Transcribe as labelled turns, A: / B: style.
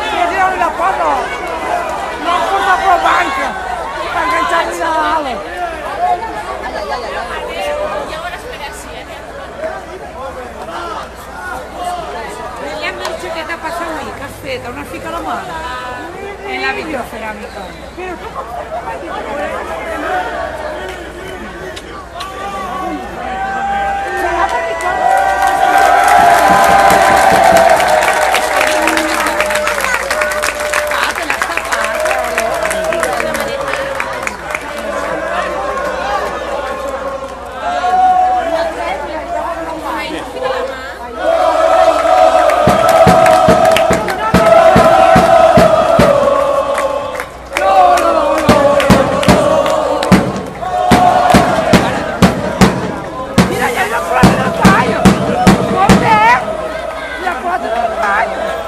A: Tiriamo la foto, non porta pro banca, per agganciarli la ala. Vediamo il che ti passa qui, aspetta, una fica la mano. È la videoceramica. Mira, ya la cuadra del paio. ¿Dónde? La cuadra del paio.